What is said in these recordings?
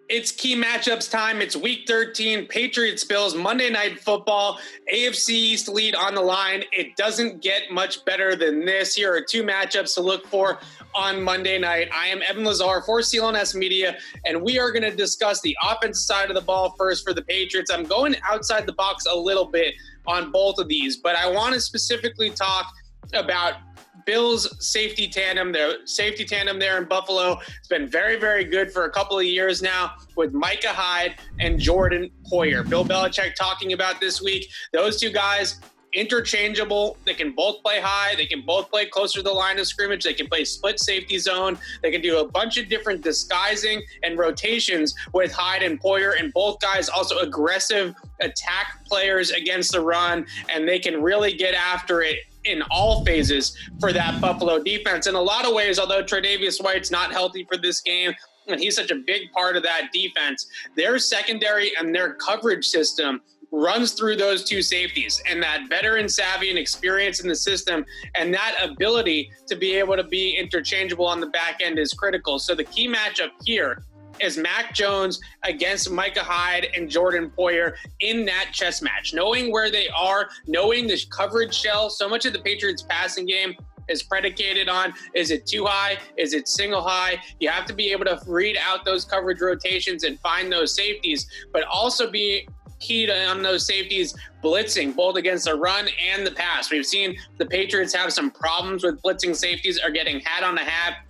It's key matchups time. It's week 13, Patriots Bills, Monday Night Football, AFC East lead on the line. It doesn't get much better than this. Here are two matchups to look for on Monday night. I am Evan Lazar for CLNS Media, and we are going to discuss the offensive side of the ball first for the Patriots. I'm going outside the box a little bit on both of these, but I want to specifically talk about Bills safety tandem. Their safety tandem there in Buffalo has been very, very good for a couple of years now with Micah Hyde and Hyde and Poyer. Bill Belichick talking about this week. Those two guys, interchangeable. They can both play high. They can both play closer to the line of scrimmage. They can play split safety zone. They can do a bunch of different disguising and rotations with Hyde and Poyer. And both guys also aggressive attack players against the run. And they can really get after it in all phases for that Buffalo defense. In a lot of ways, although Tre'Davious White's not healthy for this game, and he's such a big part of that defense, their secondary and their coverage system runs through those two safeties, and that veteran savvy and experience in the system and that ability to be able to be interchangeable on the back end is critical. So the key matchup here is Mac Jones against Micah Hyde and Hyde and Poyer in that chess match. Knowing where they are, knowing the coverage shell, so much of the Patriots passing game is predicated on, is it too high? Is it single high? You have to be able to read out those coverage rotations and find those safeties, but also be key on those safeties blitzing both against the run and the pass. We've seen the Patriots have some problems with blitzing safeties or getting hat on a hat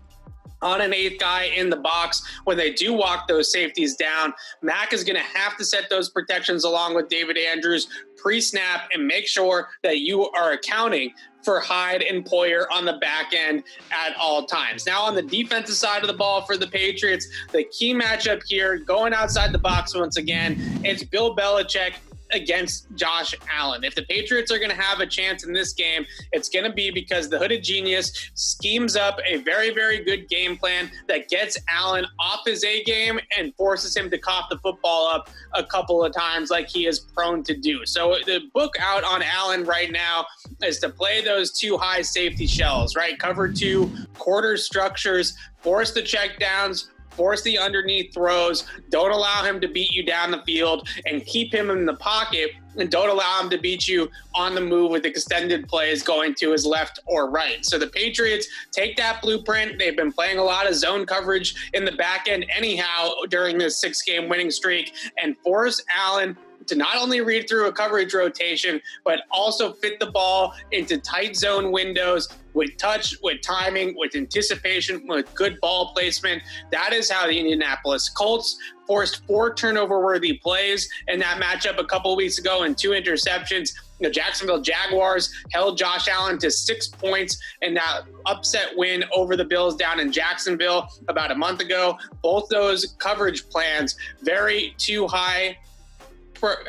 on an eighth guy in the box. When they do walk those safeties down, Mac is going to have to set those protections along with David Andrews pre-snap and make sure that you are accounting for Hyde and Poyer on the back end at all times. Now on the defensive side of the ball for the Patriots, the key matchup here, going outside the box once again, it's Bill Belichick against Josh Allen. If the Patriots are going to have a chance in this game, it's going to be because the hooded genius schemes up a very, very good game plan that gets Allen off his A game and forces him to cough the football up a couple of times like he is prone to do. So the book out on Allen right now is to play those two high safety shells, right? Cover two quarter structures, force the check downs, force the underneath throws, don't allow him to beat you down the field, and keep him in the pocket, and don't allow him to beat you on the move with extended plays going to his left or right. So the Patriots take that blueprint. They've been playing a lot of zone coverage in the back end anyhow during this 6-game winning streak, and force Allen to not only read through a coverage rotation, but also fit the ball into tight zone windows with touch, with timing, with anticipation, with good ball placement. That is how the Indianapolis Colts forced 4 turnover-worthy plays in that matchup a couple weeks ago and 2 interceptions. The Jacksonville Jaguars held Josh Allen to 6 points in that upset win over the Bills down in Jacksonville about a month ago. Both those coverage plans, very too high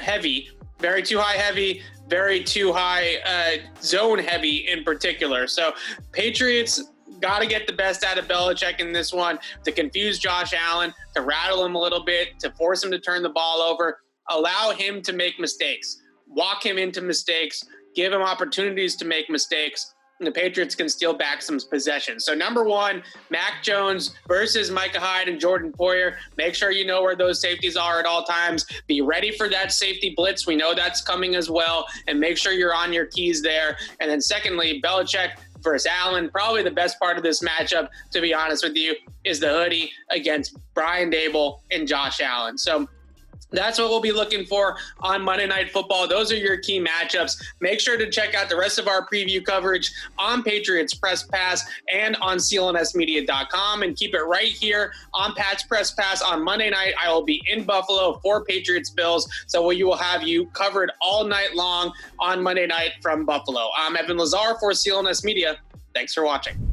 heavy, very too high heavy, very too high zone heavy in particular. So Patriots got to get the best out of Belichick in this one to confuse Josh Allen, to rattle him a little bit, to force him to turn the ball over, allow him to make mistakes, walk him into mistakes, give him opportunities to make mistakes, and the Patriots can steal back some possessions. So number one, Mac Jones versus Micah Hyde and Hyde and Poyer. Make sure you know where those safeties are at all times. Be ready for that safety blitz. We know that's coming as well. And make sure you're on your keys there. And then secondly, Belichick versus Allen. Probably the best part of this matchup, to be honest with you, is the hoodie against Brian Dable and Josh Allen. So that's what we'll be looking for on Monday Night Football. Those are your key matchups. Make sure to check out the rest of our preview coverage on Patriots Press Pass and on CLNSmedia.com, and keep it right here on Pat's Press Pass on Monday night. I will be in Buffalo for Patriots Bills, so we will have you covered all night long on Monday night from Buffalo. I'm Evan Lazar for CLNS Media. Thanks for watching.